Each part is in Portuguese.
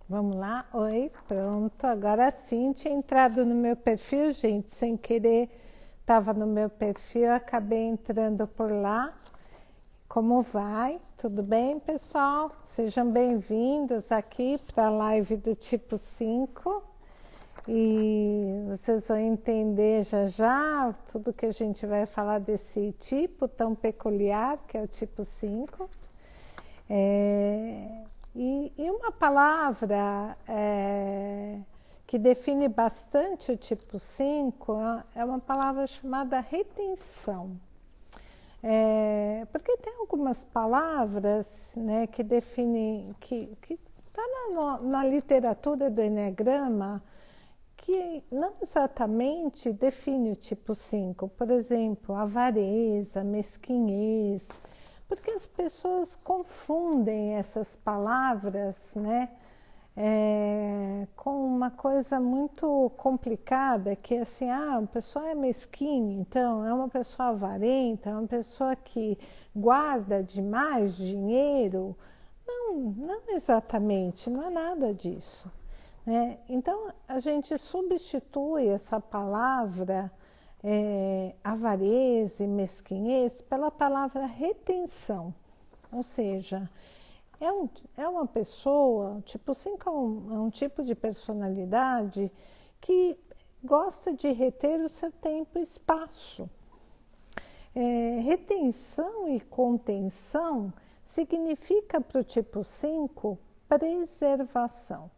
Vamos lá? Oi, pronto. Agora sim, tinha entrado no meu perfil, gente, sem querer. Estava no meu perfil, acabei entrando por lá. Como vai? Tudo bem, pessoal? Sejam bem-vindos aqui para a live do tipo 5. E vocês vão entender já já tudo que a gente vai falar desse tipo tão peculiar, que é o tipo 5. E uma palavra que define bastante o tipo 5 é uma palavra chamada retenção. Porque tem algumas palavras, né, que definem, que está na literatura do Eneagrama, que não exatamente define o tipo 5. Por exemplo, avareza, mesquinhez, porque as pessoas confundem essas palavras, né, com uma coisa muito complicada, que é assim, a pessoa é mesquinha, então é uma pessoa avarenta, é uma pessoa que guarda demais dinheiro. Não exatamente, não é nada disso. Então, a gente substitui essa palavra avareza e mesquinhez pela palavra retenção. Ou seja, é uma pessoa, tipo 5 é um tipo de personalidade que gosta de reter o seu tempo e espaço. Retenção e contenção significa para o tipo 5 preservação.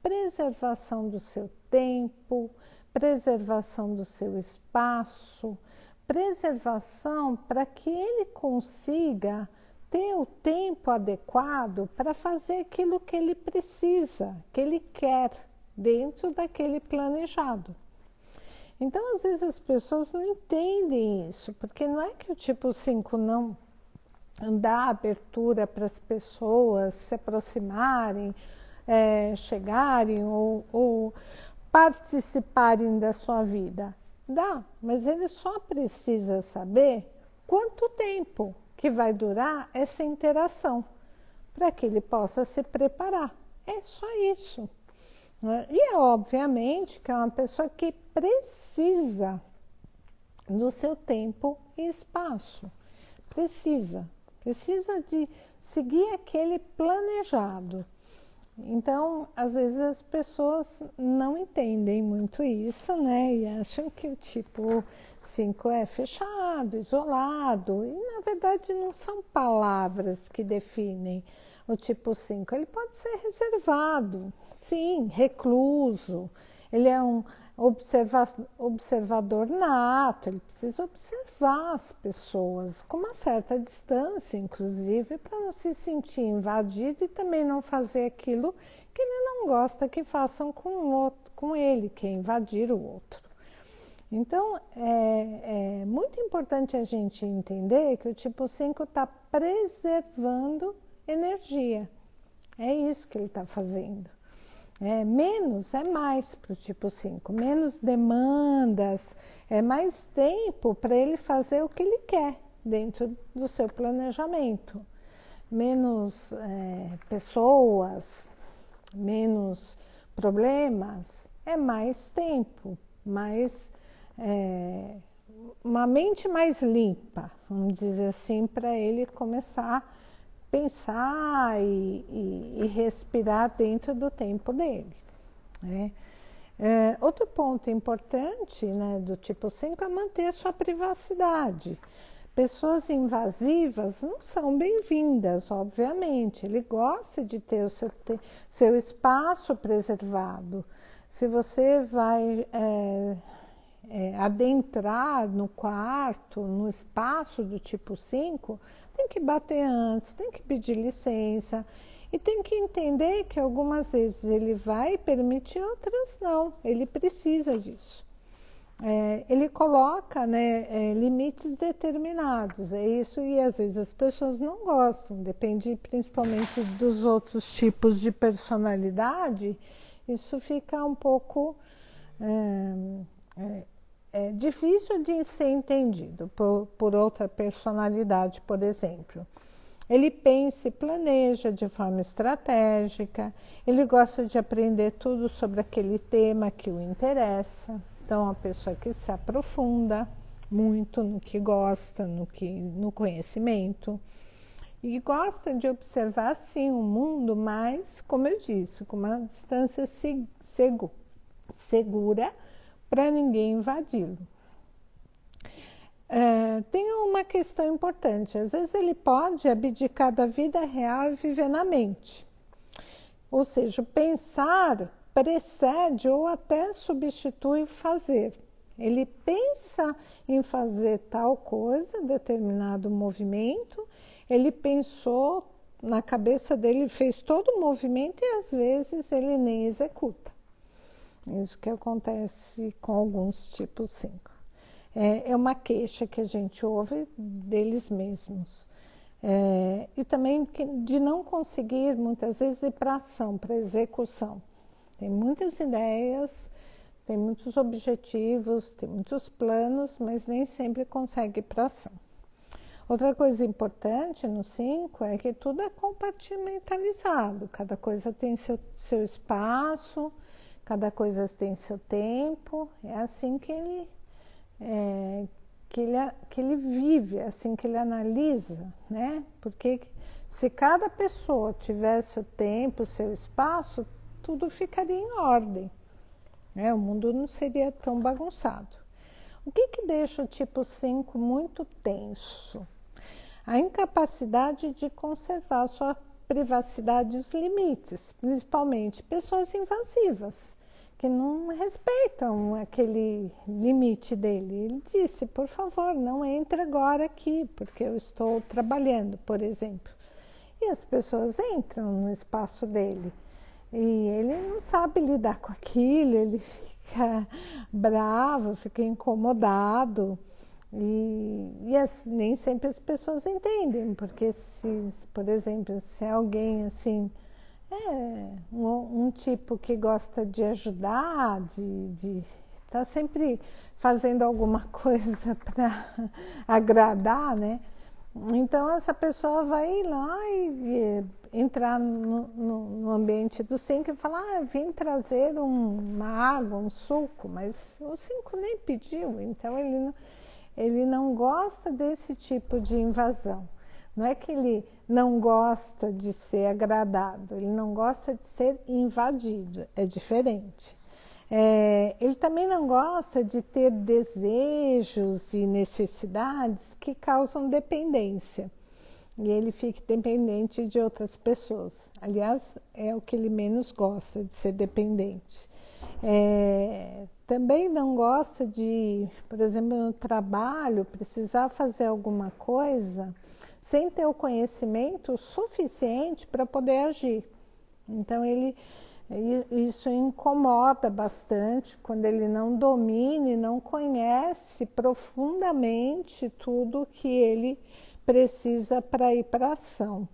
Preservação do seu tempo, preservação do seu espaço, preservação para que ele consiga ter o tempo adequado para fazer aquilo que ele precisa, que ele quer, dentro daquele planejado. Então, às vezes as pessoas não entendem isso, porque não é que o tipo 5 não dá abertura para as pessoas se aproximarem, chegarem ou participarem da sua vida. Dá, mas ele só precisa saber quanto tempo que vai durar essa interação, para que ele possa se preparar. É só isso. Né? E obviamente que é uma pessoa que precisa do seu tempo e espaço. Precisa de seguir aquele planejado. Então, às vezes as pessoas não entendem muito isso, né? E acham que o tipo 5 é fechado, isolado. E, na verdade, não são palavras que definem o tipo 5. Ele pode ser reservado, sim, recluso. Ele é um observador nato, ele precisa observar as pessoas com uma certa distância, inclusive, para não se sentir invadido e também não fazer aquilo que ele não gosta que façam com ele, que é invadir o outro. Então, é muito importante a gente entender que o tipo 5 está preservando energia. É isso que ele está fazendo. Menos é mais para o tipo 5, menos demandas, é mais tempo para ele fazer o que ele quer dentro do seu planejamento. Menos pessoas, menos problemas, é mais tempo, uma mente mais limpa, vamos dizer assim, para ele começar pensar e respirar dentro do tempo dele. Né? Outro ponto importante, né, do tipo 5 é manter a sua privacidade. Pessoas invasivas não são bem-vindas, obviamente. Ele gosta de ter o seu espaço preservado. Se você vai adentrar no quarto, no espaço do tipo 5, tem que bater antes, tem que pedir licença e tem que entender que algumas vezes ele vai permitir, outras não, ele precisa disso. Ele coloca, né, limites determinados, é isso, e às vezes as pessoas não gostam, depende principalmente dos outros tipos de personalidade, isso fica um pouco difícil de ser entendido por outra personalidade, por exemplo. Ele pensa e planeja de forma estratégica, ele gosta de aprender tudo sobre aquele tema que o interessa. Então, é uma pessoa que se aprofunda muito no que gosta, no conhecimento. E gosta de observar, sim, o mundo, mas, como eu disse, com uma distância segura para ninguém invadi-lo. Tem uma questão importante, às vezes ele pode abdicar da vida real e viver na mente. Ou seja, pensar precede ou até substitui o fazer. Ele pensa em fazer tal coisa, determinado movimento, ele pensou, na cabeça dele, fez todo o movimento e às vezes ele nem executa. Isso que acontece com alguns tipos 5. É uma queixa que a gente ouve deles mesmos. E também de não conseguir, muitas vezes, ir para ação, para execução. Tem muitas ideias, tem muitos objetivos, tem muitos planos, mas nem sempre consegue ir para ação. Outra coisa importante no 5 é que tudo é compartimentalizado, cada coisa tem seu espaço, cada coisa tem seu tempo, é assim que ele vive, é assim que ele analisa, né? Porque se cada pessoa tivesse o tempo, o seu espaço, tudo ficaria em ordem, né? O mundo não seria tão bagunçado. O que deixa o tipo 5 muito tenso? A incapacidade de conservar sua privacidade e os limites, principalmente pessoas invasivas, que não respeitam aquele limite dele. Ele disse, por favor, não entre agora aqui, porque eu estou trabalhando, por exemplo. E as pessoas entram no espaço dele. E ele não sabe lidar com aquilo, ele fica bravo, fica incomodado. E assim, nem sempre as pessoas entendem, porque por exemplo, se alguém assim, um tipo que gosta de ajudar, de tá sempre fazendo alguma coisa para agradar, né? Então essa pessoa vai lá e entrar no ambiente do 5 e falar, vim trazer uma água, um suco, mas o 5 nem pediu, então ele não gosta desse tipo de invasão. Não é que ele não gosta de ser agradado, ele não gosta de ser invadido, é diferente. Ele também não gosta de ter desejos e necessidades que causam dependência. E ele fica dependente de outras pessoas. Aliás, é o que ele menos gosta, de ser dependente. Também não gosta de, por exemplo, no trabalho, precisar fazer alguma coisa sem ter o conhecimento suficiente para poder agir. Então, isso incomoda bastante quando ele não domina e não conhece profundamente tudo que ele precisa para ir para a ação.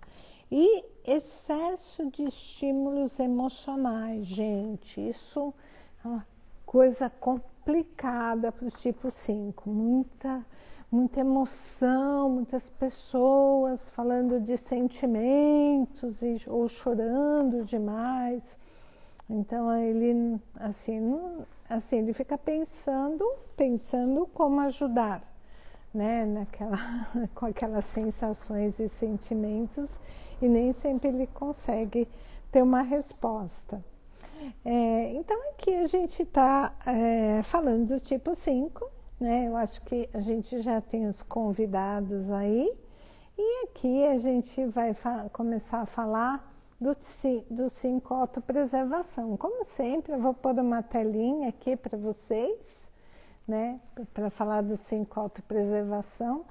E excesso de estímulos emocionais, gente, isso é uma coisa complicada para o tipo 5, muita emoção, muitas pessoas falando de sentimentos ou chorando demais. Então ele ele fica pensando como ajudar, né, com aquelas sensações e sentimentos, e nem sempre ele consegue ter uma resposta. Então aqui a gente está falando do tipo 5, né? Eu acho que a gente já tem os convidados aí, e aqui a gente vai começar a falar do 5 autopreservação. Como sempre, eu vou pôr uma telinha aqui para vocês, né? Para falar do 5 autopreservação.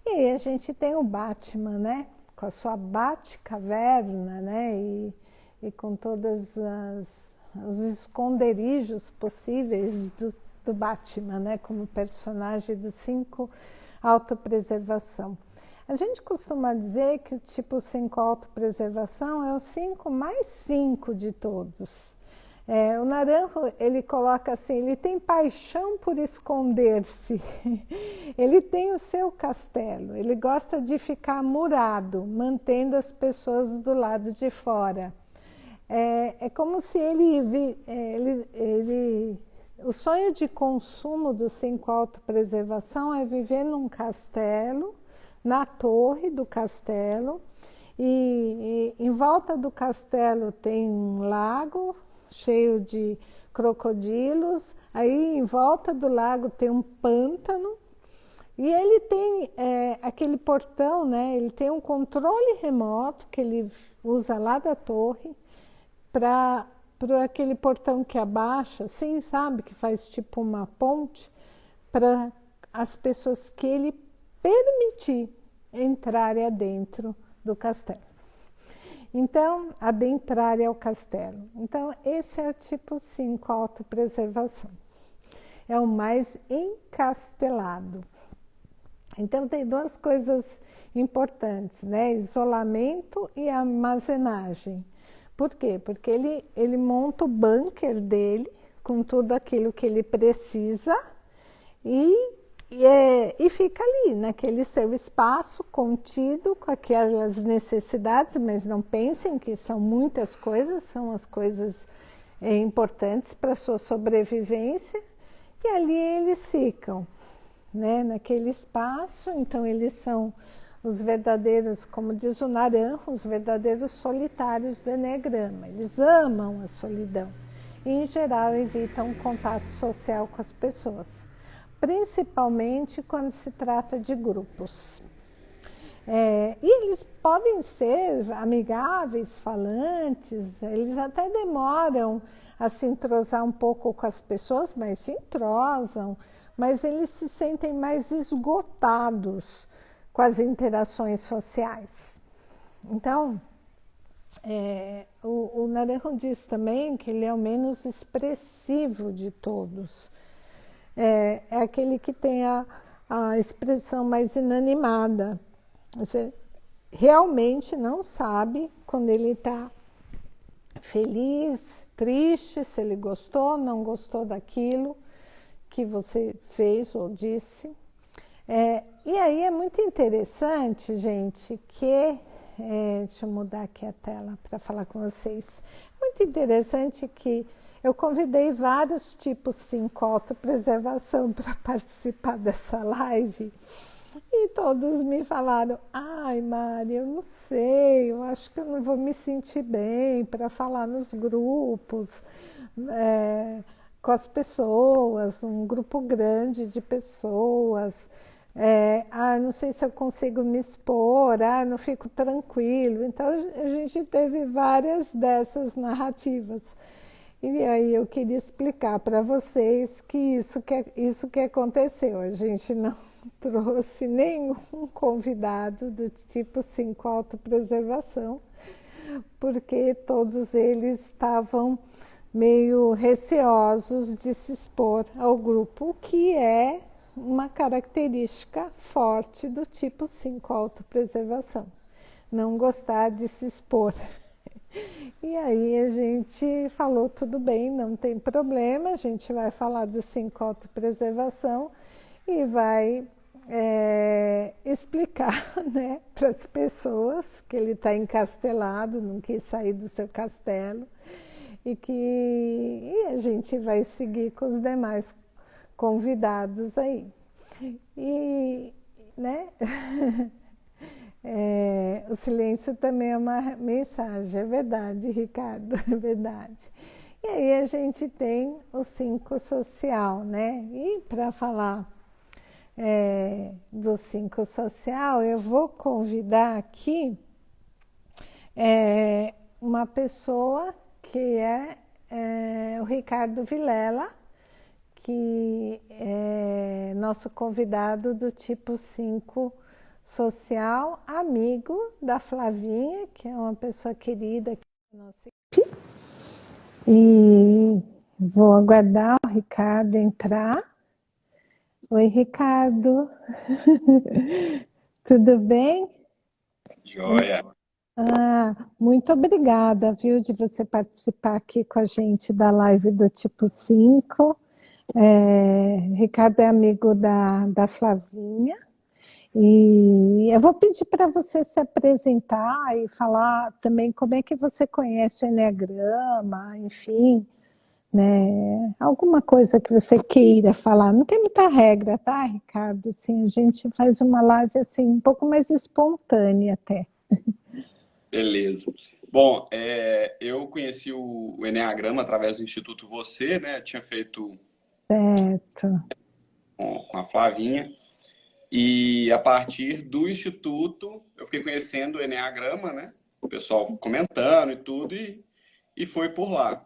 E aí a gente tem o Batman, né? Com a sua Batcaverna, né? E com todas os esconderijos possíveis do Batman, né? Como personagem do 5 autopreservação. A gente costuma dizer que o tipo 5 autopreservação é o 5 mais 5 de todos. O Naranjo, ele coloca assim, ele tem paixão por esconder-se. Ele tem o seu castelo, ele gosta de ficar murado, mantendo as pessoas do lado de fora. É como se o sonho de consumo do 5 autopreservação é viver num castelo, na torre do castelo, e em volta do castelo tem um lago cheio de crocodilos, aí em volta do lago tem um pântano, e ele tem aquele portão, né? Ele tem um controle remoto que ele usa lá da torre para aquele portão que abaixa, assim, sabe? Que faz tipo uma ponte para as pessoas que ele permitir entrarem adentro do castelo. Então, adentrar ao castelo. Então, esse é o tipo 5, autopreservação. É o mais encastelado. Então, tem duas coisas importantes, né? Isolamento e armazenagem. Por quê? Porque ele monta o bunker dele com tudo aquilo que ele precisa e fica ali, naquele seu espaço contido, com aquelas necessidades, mas não pensem que são muitas coisas, são as coisas importantes para a sua sobrevivência, e ali eles ficam, né, naquele espaço. Então eles são os verdadeiros, como diz o Naranjo, os verdadeiros solitários do Eneagrama. Eles amam a solidão e, em geral, evitam contato social com as pessoas, principalmente quando se trata de grupos. E eles podem ser amigáveis, falantes, eles até demoram a se entrosar um pouco com as pessoas, mas se entrosam, mas eles se sentem mais esgotados com as interações sociais. Então, o Naranjo diz também que ele é o menos expressivo de todos. É aquele que tem a expressão mais inanimada. Você realmente não sabe quando ele está feliz, triste, se ele gostou, não gostou daquilo que você fez ou disse. E aí é muito interessante, gente, que... deixa eu mudar aqui a tela para falar com vocês. Muito interessante que eu convidei vários tipos 5 autopreservação para participar dessa live e todos me falaram: ai, Mari, eu não sei, eu acho que eu não vou me sentir bem para falar nos grupos, com as pessoas, um grupo grande de pessoas. Não sei se eu consigo me expor, não fico tranquilo. Então a gente teve várias dessas narrativas. E aí eu queria explicar para vocês que isso que aconteceu. A gente não trouxe nenhum convidado do tipo 5 autopreservação, porque todos eles estavam meio receosos de se expor ao grupo, o que é uma característica forte do tipo 5 autopreservação. Não gostar de se expor. E aí a gente falou, tudo bem, não tem problema, a gente vai falar do 5 autopreservação e vai explicar, né, para as pessoas que ele está encastelado, não quis sair do seu castelo, e a gente vai seguir com os demais convidados aí. E, né? O silêncio também é uma mensagem, é verdade, Ricardo, é verdade. E aí a gente tem o 5 social, né? E para falar do 5 social, eu vou convidar aqui uma pessoa que é o Ricardo Vilela, que é nosso convidado do tipo 5 social, amigo da Flavinha, que é uma pessoa querida aqui na nossa equipe. E vou aguardar o Ricardo entrar. Oi, Ricardo. Tudo bem? Joia. Muito obrigada, viu, de você participar aqui com a gente da live do Tipo 5. Ricardo é amigo da Flavinha. E eu vou pedir para você se apresentar e falar também como é que você conhece o Eneagrama, enfim, né? Alguma coisa que você queira falar. Não tem muita regra, tá, Ricardo? Assim, a gente faz uma live assim, um pouco mais espontânea até. Beleza. Bom, eu conheci o Eneagrama através do Instituto Você, né? Eu tinha feito Certo. com a Flavinha. E a partir do Instituto, eu fiquei conhecendo o Eneagrama, né? O pessoal comentando e tudo, e foi por lá.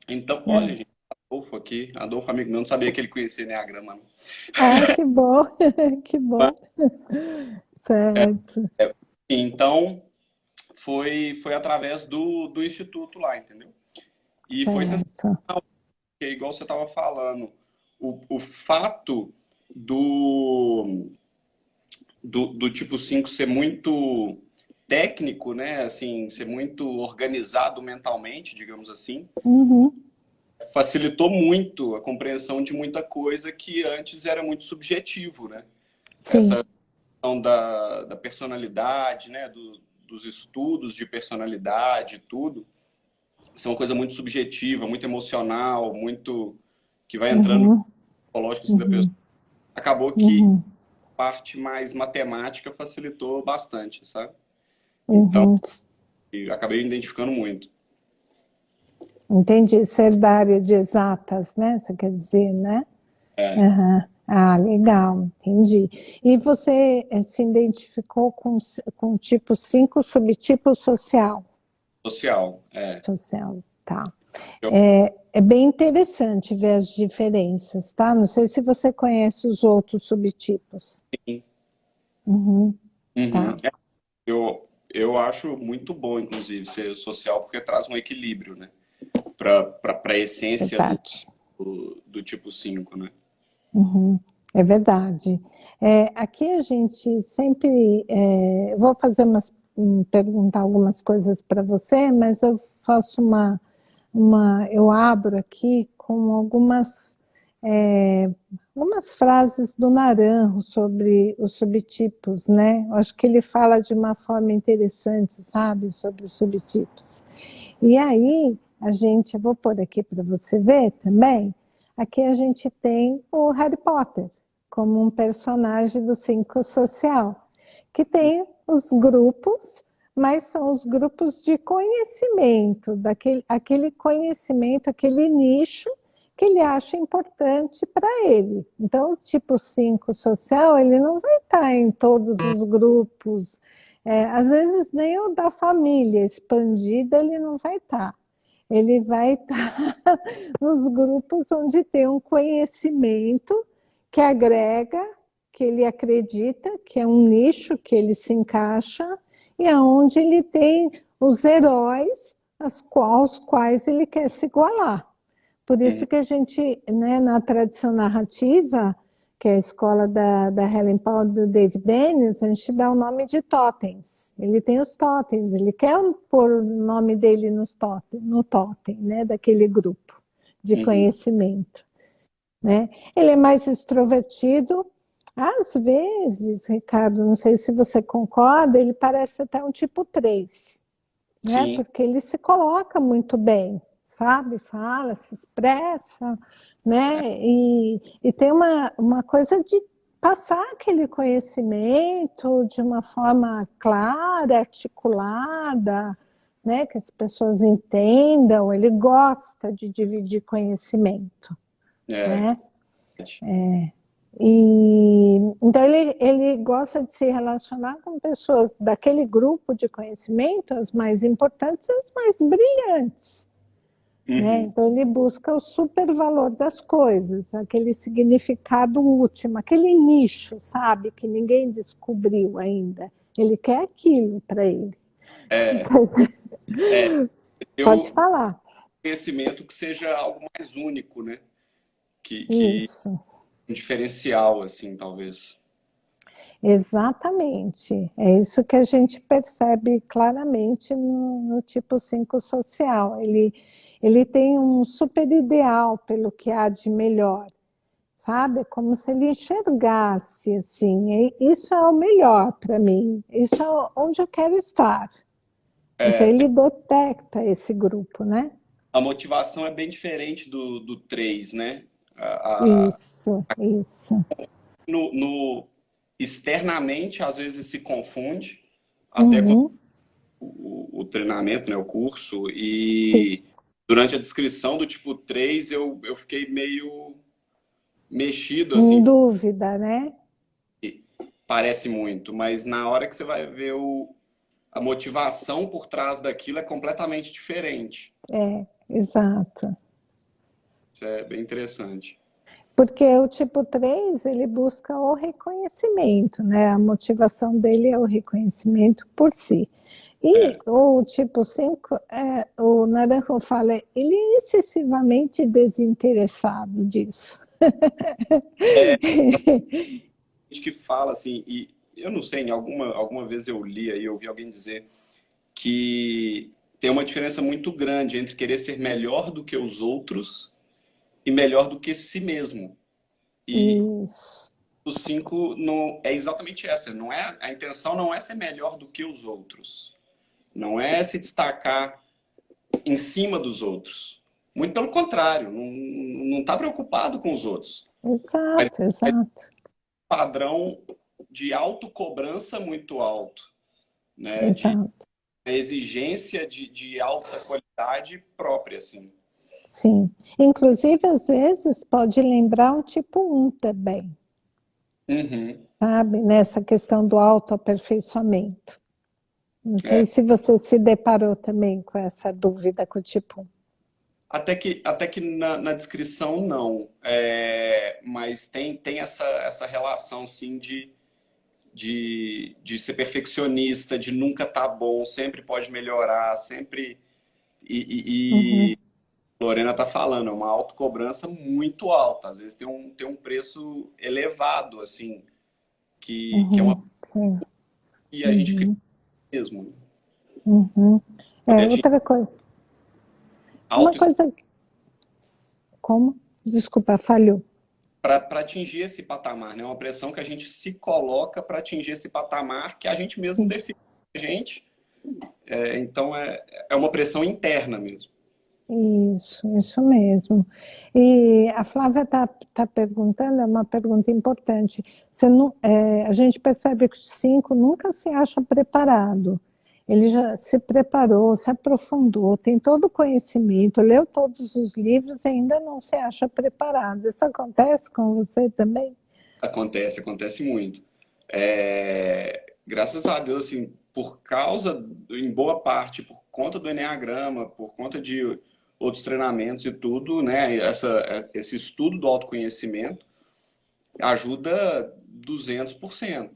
Então, olha, É. gente, Adolfo aqui, Adolfo, amigo meu, não sabia que ele conhecia Eneagrama, não. Que bom, que bom. Certo, Então, foi através do Instituto lá, entendeu? E foi sensacional, certo. porque, igual você estava falando, o fato do, do tipo 5 ser muito técnico, né? Assim, ser muito organizado mentalmente, digamos assim, Uhum. facilitou muito a compreensão de muita coisa que antes era muito subjetivo, né? Sim. Essa questão da personalidade, né? Dos estudos de personalidade, tudo, isso é uma coisa muito subjetiva, muito emocional, muito que vai entrando no Uhum. psicológico assim, da pessoa. Uhum. Acabou que Uhum. a parte mais matemática facilitou bastante, sabe? Então, Uhum. e acabei me identificando muito. Entendi. Ser da área de exatas, né? Você quer dizer, né? É, Uhum. Legal, entendi. E você se identificou com tipo 5 subtipo social? social, é. Social, tá. Eu, É bem interessante ver as diferenças, tá? Não sei se você conhece os outros subtipos. sim. Uhum, Uhum. tá, Eu acho muito bom, inclusive, ser social, porque traz um equilíbrio, né? Para a essência verdade. do tipo 5, né? Uhum, é verdade. Aqui a gente sempre. Vou fazer perguntar algumas coisas para você, mas eu faço eu abro aqui com algumas frases do Naranjo sobre os subtipos, né? Eu acho que ele fala de uma forma interessante, sabe, sobre os subtipos. E aí, eu vou pôr aqui para você ver também, aqui a gente tem o Harry Potter como um personagem do Cinco Social, que tem os grupos, mas são os grupos de conhecimento, aquele conhecimento, aquele nicho que ele acha importante para ele. Então, o tipo 5 social, ele não vai estar em todos os grupos, às vezes nem o da família expandida ele não vai estar. Ele vai estar nos grupos onde tem um conhecimento que agrega, que ele acredita que é um nicho que ele se encaixa e aonde ele tem os heróis aos quais ele quer se igualar. Por Uhum. isso que a gente, né, na tradição narrativa, que é a escola da Helen Powell do David Dennis, a gente dá o nome de totens. Ele tem os totens, ele quer pôr o nome dele no totem, né, daquele grupo de Uhum. conhecimento. Né? Ele é mais extrovertido. Às vezes, Ricardo, não sei se você concorda, ele parece até um tipo 3, né? Sim, Porque ele se coloca muito bem, sabe? Fala, se expressa, né? E tem uma coisa de passar aquele conhecimento de uma forma clara, articulada, né? Que as pessoas entendam. Ele gosta de dividir conhecimento, é. né? E então ele gosta de se relacionar com pessoas daquele grupo de conhecimento, as mais importantes e as mais brilhantes, né? Uhum. Então ele busca o supervalor das coisas, aquele significado último, aquele nicho, sabe, que ninguém descobriu ainda. Ele quer aquilo para ele. É, Pode eu falar. conhecimento que seja algo mais único, né? Que Isso. um diferencial, assim, talvez. Exatamente. É isso que a gente percebe claramente no tipo 5 social. Ele tem um super ideal pelo que há de melhor, sabe? Como se ele enxergasse assim, isso é o melhor para mim, isso é onde eu quero estar. Então É, ele detecta esse grupo, né? a motivação é bem diferente do 3, né? Isso. Externamente, às vezes se confunde, até com Uhum, o treinamento, né, o curso, sim. e durante a descrição do tipo 3 eu fiquei meio mexido, Em assim, dúvida, né? parece muito, mas na hora que você vai ver a motivação por trás daquilo é completamente diferente. É, exato. Isso é bem interessante. Porque o tipo 3 ele busca o reconhecimento, né? A motivação dele é o reconhecimento por si. E É, o tipo 5 o Naranjo fala, ele é excessivamente desinteressado disso. gente que fala assim, e eu não sei, em alguma vez eu li aí, eu ouvi alguém dizer que tem uma diferença muito grande entre querer ser melhor do que os outros e melhor do que si mesmo. E Isso. o 5 não, é exatamente essa, não é, a intenção não é ser melhor do que os outros, não é se destacar em cima dos outros. Muito pelo contrário, não está preocupado com os outros. Mas Exato, é um exato, padrão de autocobrança muito alto, né? De exato. exigência de alta qualidade própria, assim. Sim. Inclusive, às vezes, pode lembrar um tipo 1 também, Uhum. sabe? Nessa questão do autoaperfeiçoamento. Não sei É. se você se deparou também com essa dúvida com o tipo 1. Até que na descrição não. É, mas tem essa relação, sim, de ser perfeccionista, de nunca estar bom, sempre pode melhorar, sempre. E Uhum, Lorena está falando, é uma autocobrança muito alta. Às vezes tem um preço elevado, assim, que é uma uhum, sim, que a gente cria uhum, mesmo. uhum. Poder É, atingir outra coisa, uma auto coisa, como? Desculpa, falhou. para atingir esse patamar, né? Uma pressão que a gente se coloca para atingir esse patamar que a gente mesmo Sim. define a gente. Então é uma pressão interna mesmo. Isso mesmo. E a Flávia está perguntando, é uma pergunta importante. Você não, a gente percebe que o 5 nunca se acha preparado. Ele já se preparou, se aprofundou, tem todo o conhecimento, leu todos os livros e ainda não se acha preparado. Isso acontece com você também? Acontece muito. Graças a Deus, assim, por causa, em boa parte, por conta do Enneagrama, por conta de outros treinamentos e tudo, né? Esse estudo do autoconhecimento ajuda 200%,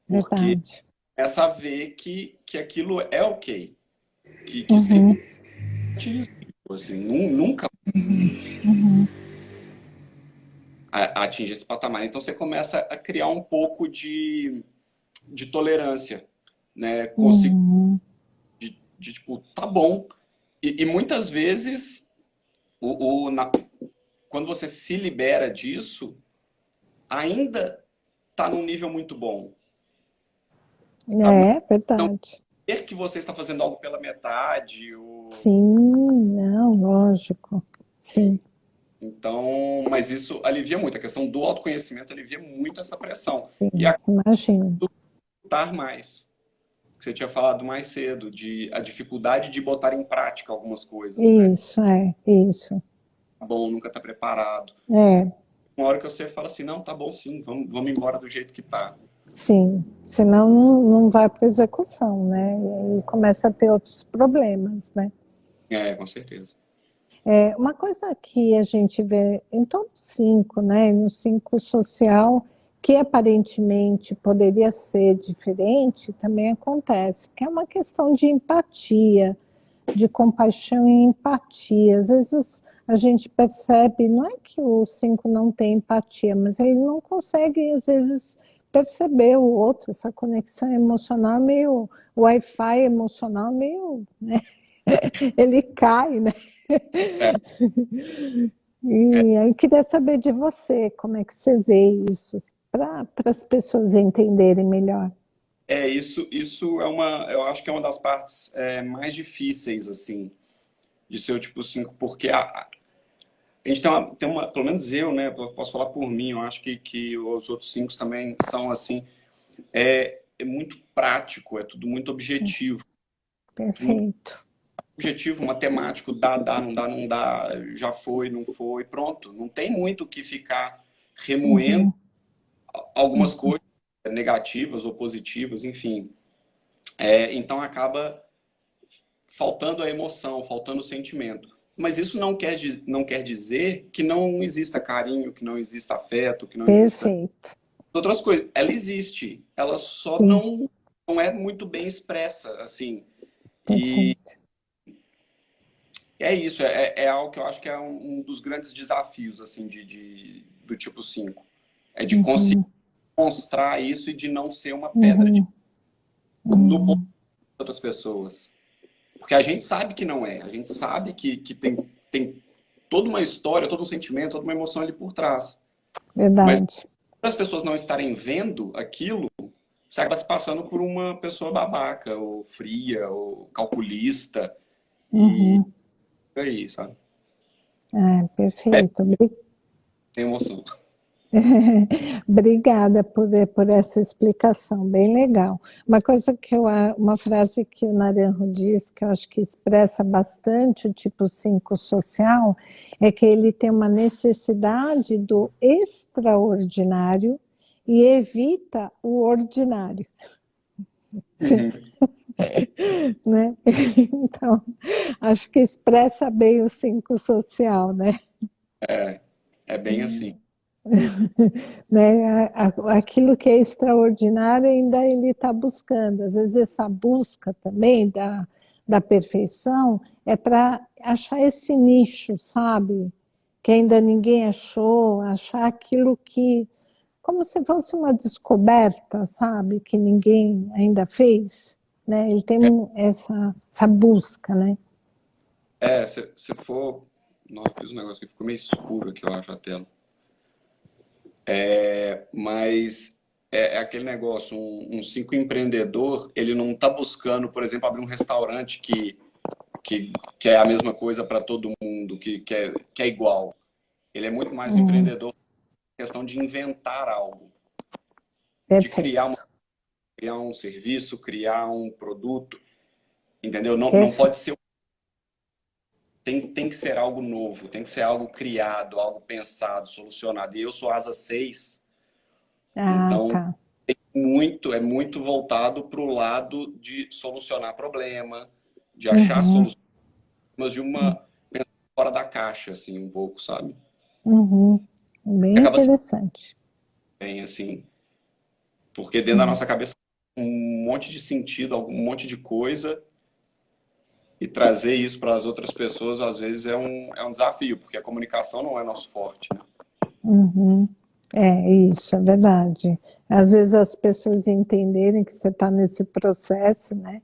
porque Verdade. começa a ver que aquilo é ok, que sempre Uhum, é atingível, assim, nunca atinge esse patamar. Então você começa a criar um pouco de tolerância, né? Consigo uhum, tipo, tá bom. E muitas vezes, quando você se libera disso, ainda tá num nível muito bom. Sabe? é Não verdade. ver que você está fazendo algo pela metade, ou... Sim, não, lógico. Sim, Então, mas isso alivia muito. A questão do autoconhecimento alivia muito essa pressão. E sim, imagino. aguentar mais. Que você tinha falado mais cedo, de a dificuldade de botar em prática algumas coisas, né? Isso. Tá bom, nunca tá preparado. É, Uma hora que você fala assim, não, tá bom sim, vamos embora do jeito que tá. sim. Senão não vai para execução, né? E aí começa a ter outros problemas, né? Com certeza. É, uma coisa que a gente vê em todos os 5, né? No 5 social, que aparentemente poderia ser diferente, também acontece, que é uma questão de empatia, de compaixão e empatia. Às vezes a gente percebe, não é que o 5 não tem empatia, mas ele não consegue, às vezes, perceber o outro, essa conexão emocional meio, o Wi-Fi emocional meio, né? Ele cai, né? É, E aí queria saber de você, como é que você vê isso, para as pessoas entenderem melhor. isso eu acho que é uma das partes mais difíceis, assim, de ser o tipo 5 porque a gente pelo menos eu, né, posso falar por mim, eu acho que os outros 5 também são assim, é muito prático, é tudo muito objetivo. Muito Perfeito. objetivo, matemático, dá, não dá, não dá, já foi, não foi, pronto. Não tem muito o que ficar remoendo Uhum, algumas coisas negativas ou positivas, enfim. Então acaba faltando a emoção, faltando o sentimento. Mas isso não quer dizer que não exista carinho, que não exista afeto, que não exista perfeito. outras coisas. Ela existe, ela só Sim, não é muito bem expressa, assim. E perfeito. é isso, é algo que eu acho que é um dos grandes desafios, assim, do tipo 5. É de conseguir Uhum, mostrar isso e de não ser uma pedra uhum, no ponto uhum. de outras pessoas. Porque a gente sabe que não é, a gente sabe que tem toda uma história, todo um sentimento, toda uma emoção ali por trás. Mas Verdade. para as pessoas não estarem vendo aquilo, você acaba se passando por uma pessoa babaca, ou fria, ou calculista, e Uhum. é isso, sabe? Perfeito. Tem emoção. Obrigada por essa explicação, bem legal. Uma coisa uma frase que o Naranjo diz, que eu acho que expressa bastante o tipo 5 social, é que ele tem uma necessidade do extraordinário e evita o ordinário, Uhum. né? Então, acho que expressa bem o 5 social, né? É bem assim. Né? Aquilo que é extraordinário ainda ele está buscando. Às vezes essa busca também da perfeição é para achar esse nicho, sabe? Que ainda ninguém achou, achar aquilo que, como se fosse uma descoberta, sabe? Que ninguém ainda fez, né? Ele tem essa busca, né? Se for. Nossa, fiz um negócio que ficou meio escuro aqui, eu acho, a tela. Mas é aquele negócio, um 5 empreendedor, ele não está buscando, por exemplo, abrir um restaurante que é a mesma coisa para todo mundo, que é igual. Ele é muito mais um Hum, empreendedor em questão de inventar algo, de perfeito, criar um serviço, criar um produto, entendeu? Não perfeito. pode ser. Tem que ser algo novo, tem que ser algo criado, algo pensado, solucionado. E eu sou asa 6, Ah, então tá. é muito voltado para o lado de solucionar problema, de achar Uhum, soluções de uma pensar fora da caixa, assim, um pouco, sabe? uhum. E Bem acaba se interessante. bem, assim, porque dentro da Hum. nossa cabeça um monte de sentido, um monte de coisa, e trazer isso para as outras pessoas, às vezes, é um desafio, porque a comunicação não é nosso forte, né? Uhum. É isso, é verdade. Às vezes as pessoas entenderem que você está nesse processo, né,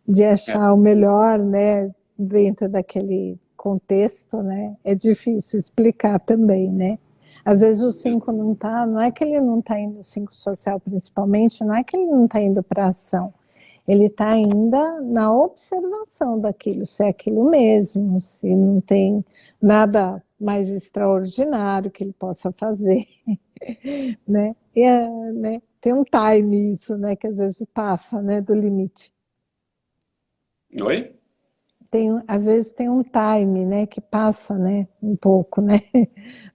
de É, achar o melhor, né, dentro daquele contexto, né, é difícil explicar também, né. Às vezes o 5 não está, não é que ele não está indo, o 5 social principalmente, não é que ele não está indo para a ação, ele está ainda na observação daquilo, se é aquilo mesmo, se não tem nada mais extraordinário que ele possa fazer, né? Né? Tem um time isso, né? Que às vezes passa, né? Do limite. oi? Às vezes tem um time, né? Que passa, né? Um pouco, né?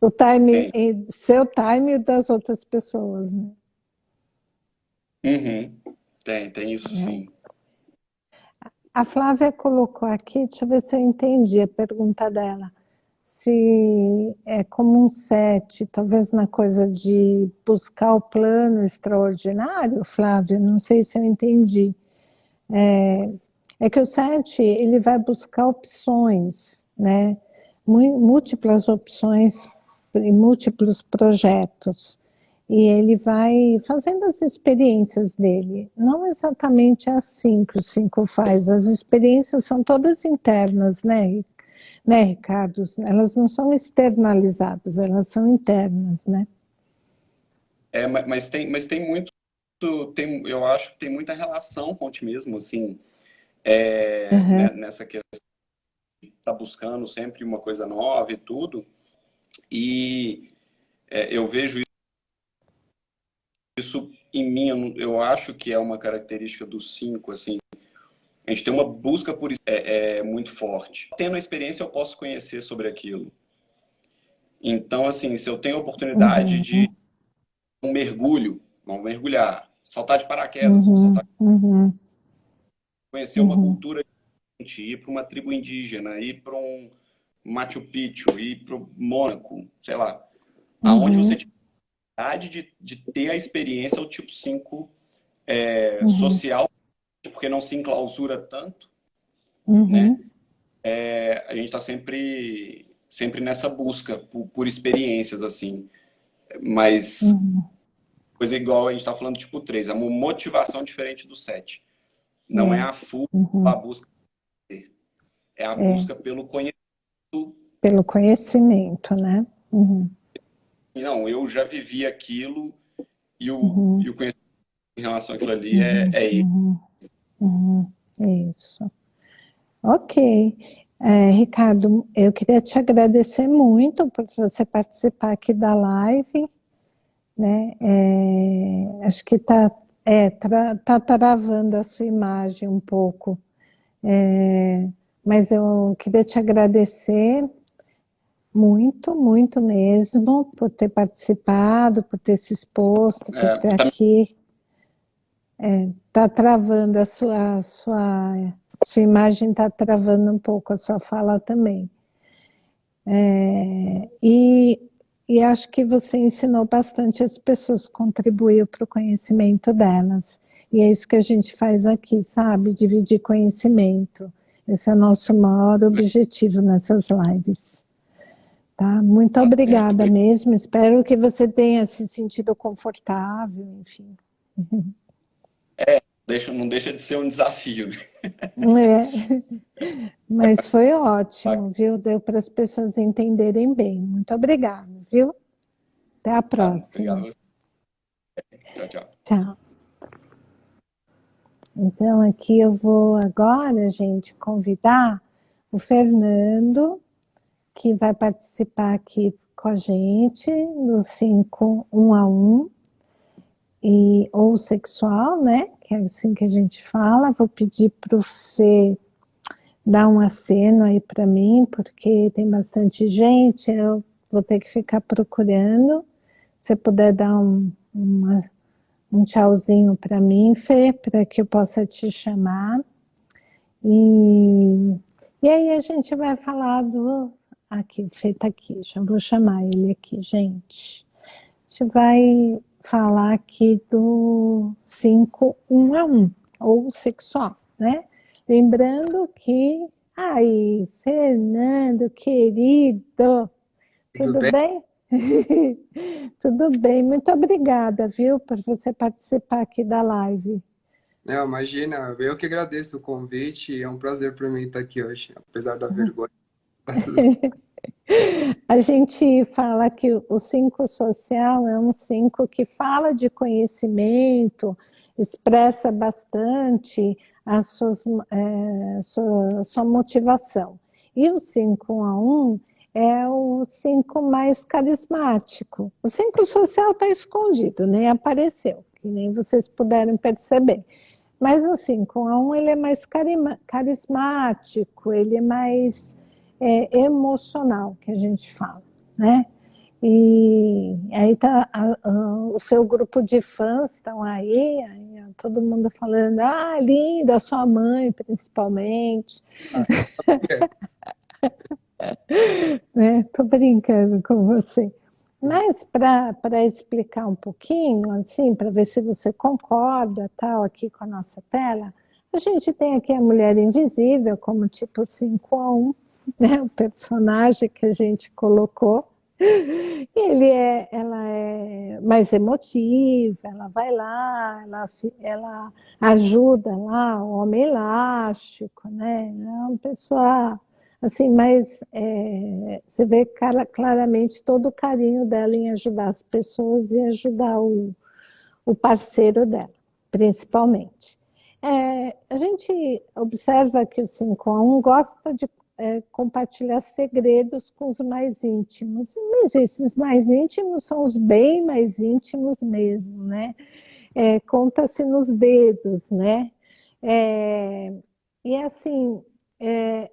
O time, Tem. seu time e das outras pessoas, né? Uhum. Tem isso sim. A Flávia colocou aqui, deixa eu ver se eu entendi a pergunta dela. Se é como um sete, talvez na coisa de buscar o plano extraordinário, Flávia, não sei se eu entendi. É que o sete, ele vai buscar opções, né? Múltiplas opções e múltiplos projetos. e ele vai fazendo as experiências dele. Não exatamente assim que o 5 faz, as experiências são todas internas, né, Ricardo? Elas não são externalizadas, elas são internas, né? Mas tem muito, eu acho que tem muita relação com o otimismo, assim, Uhum, nessa questão de estar buscando sempre uma coisa nova e tudo. E eu vejo isso em mim, eu acho que é uma característica dos 5, assim. A gente tem uma busca por isso muito forte. Tendo a experiência, eu posso conhecer sobre aquilo. Então, assim, se eu tenho a oportunidade de uhum, um mergulho, vamos mergulhar, saltar de paraquedas, vou saltar, uhum, uhum, conhecer uma uhum, cultura diferente, ir para uma tribo indígena, ir para um Machu Picchu, ir para o Mônaco, sei lá. Aonde você uhum, tiver a oportunidade de ter a experiência, o tipo 5 uhum, social, porque não se enclausura tanto, né? uhum, A gente está sempre nessa busca por experiências, assim. Mas uhum, coisa igual a gente está falando tipo 3 é uma motivação diferente do 7. Não é é, a fuga, a uhum, busca, é a é, busca pelo conhecimento. pelo conhecimento, né? Uhum, Não, eu já vivi aquilo uhum, e o conhecimento em relação àquilo ali uhum, é ele. uhum, uhum, isso. Ok. Ricardo, eu queria te agradecer muito por você participar aqui da live, né? Acho que tá travando a sua imagem um pouco, mas eu queria te agradecer muito, muito mesmo por ter participado, por ter se exposto, por ter Tá, aqui. Tá travando a sua imagem está travando um pouco a sua fala também. E, e acho que você ensinou bastante as pessoas, contribuiu para o conhecimento delas. E é isso que a gente faz aqui, sabe? Dividir conhecimento. Esse é o nosso maior objetivo nessas lives. Tá? Muito tá certo. obrigada mesmo. Espero que você tenha se sentido confortável, enfim. Não deixa de ser um desafio, né? É, mas foi ótimo, viu? Deu para as pessoas entenderem bem. Muito obrigada, viu? Até a Obrigado a próxima. você. Tchau, tchau. Tchau. Então, aqui eu vou agora, gente, convidar o Fernando, que vai participar aqui com a gente do 5 1 a 1, ou sexual, né? Que é assim que a gente fala. Vou pedir para o Fê dar um aceno aí para mim, porque tem bastante gente, eu vou ter que ficar procurando. Se você puder dar um tchauzinho para mim, Fê, para que eu possa te chamar. E, e aí a gente vai falar do. Aqui, o Fê está aqui, já vou chamar ele aqui, gente. A gente vai falar aqui do 5 1 a 1, ou sexual, né? Lembrando que. Ai, Fernando, querido, Tudo tudo bem? bem? Tudo bem, muito obrigada, viu, por você participar aqui da live. Não, imagina, eu que agradeço o convite. É um prazer para mim estar aqui hoje, apesar da vergonha. Tá tudo bem. A gente fala que o 5 social é um 5 que fala de conhecimento, expressa bastante sua motivação. E o 5 a 1 é o 5 mais carismático. O 5 social está escondido, nem apareceu, que nem vocês puderam perceber. Mas o 5 a 1 ele é mais carismático, ele é mais emocional, que a gente fala, né? E aí tá o seu grupo de fãs estão aí, todo mundo falando, ah, linda, sua mãe principalmente, Ah, é. né? Tô brincando com você. Mas para explicar um pouquinho, assim, para ver se você concorda, tal, aqui com a nossa tela, a gente tem aqui a Mulher Invisível como tipo 5 a 1, né? O personagem que a gente colocou. Ela é mais emotiva, ela vai lá, ela ajuda lá o homem elástico, né? Ela é uma pessoa assim, mas você vê claramente todo o carinho dela em ajudar as pessoas e ajudar o parceiro dela, principalmente. A gente observa que o 5 a 1 gosta de compartilhar segredos com os mais íntimos, mas esses mais íntimos são os bem mais íntimos mesmo, né? Conta-se nos dedos, né? É, e assim, é,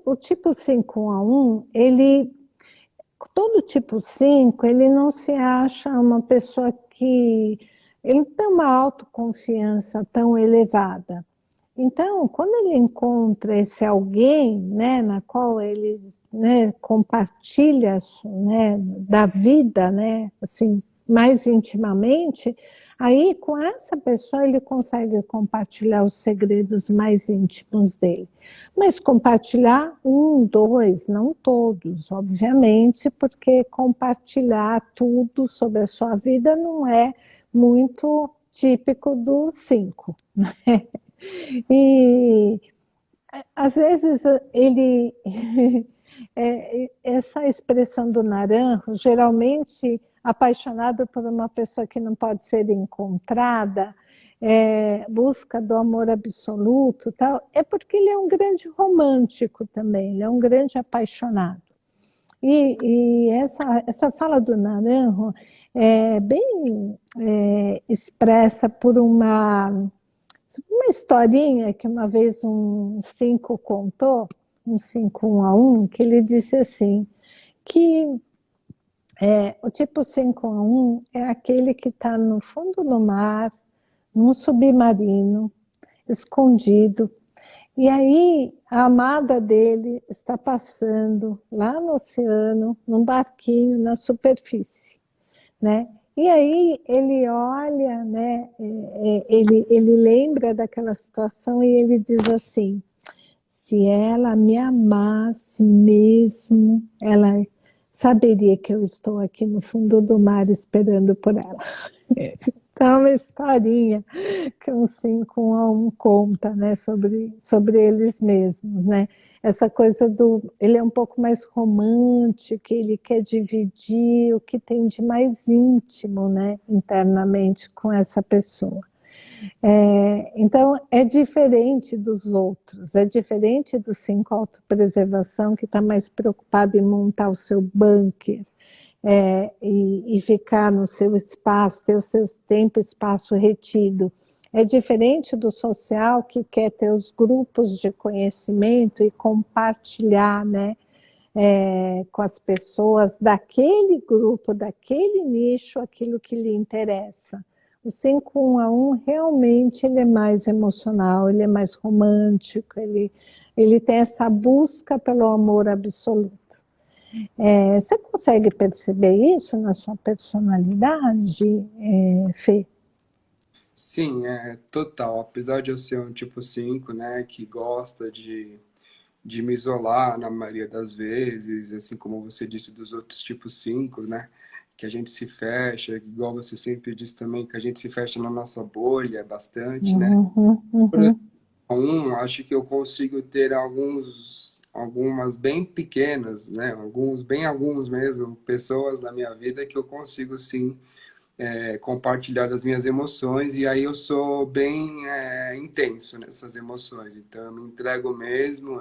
o tipo 5 a 1, todo tipo 5 ele não se acha uma pessoa que ele tem uma autoconfiança tão elevada. Então, quando ele encontra esse alguém, né, na qual ele, né, compartilha, né, da vida, né, assim, mais intimamente, aí com essa pessoa ele consegue compartilhar os segredos mais íntimos dele. Mas compartilhar um, dois, não todos, obviamente, porque compartilhar tudo sobre a sua vida não é muito típico do 5. E às vezes ele essa expressão do naranjo, geralmente apaixonado por uma pessoa que não pode ser encontrada, busca do amor absoluto, tal, é porque ele é um grande romântico também, ele é um grande apaixonado. E essa fala do Naranjo é bem expressa por uma historinha que uma vez um 5 contou, um 5 1 a 1, que ele disse assim, que o tipo 5 a 1 é aquele que está no fundo do mar, num submarino, escondido, e aí a amada dele está passando lá no oceano, num barquinho na superfície, né? E aí ele olha, né? Ele lembra daquela situação e ele diz assim: se ela me amasse mesmo, ela saberia que eu estou aqui no fundo do mar esperando por ela. Então, é uma historinha que um 5 a 1 conta, né, sobre eles mesmos, né? Essa coisa ele é um pouco mais romântico, ele quer dividir o que tem de mais íntimo, né, internamente com essa pessoa. Então, é diferente dos outros, é diferente do 5 autopreservação, que está mais preocupado em montar o seu bunker, e ficar no seu espaço, ter o seu tempo e espaço retido. É diferente do social, que quer ter os grupos de conhecimento e compartilhar, né, com as pessoas daquele grupo, daquele nicho, aquilo que lhe interessa. O 5 1 a 1 realmente ele é mais emocional, ele é mais romântico, ele tem essa busca pelo amor absoluto. Você consegue perceber isso na sua personalidade, Fê? Sim, total. Apesar de eu ser um tipo 5, né, que gosta de me isolar na maioria das vezes, assim como você disse dos outros tipos 5, né, que a gente se fecha, igual você sempre disse também, que a gente se fecha na nossa bolha bastante, né? Uhum, Por exemplo, uhum. acho que eu consigo ter algumas bem pequenas, né, alguns mesmo, pessoas na minha vida que eu consigo sim compartilhar das minhas emoções e aí eu sou bem intenso nessas emoções. Então eu me entrego mesmo,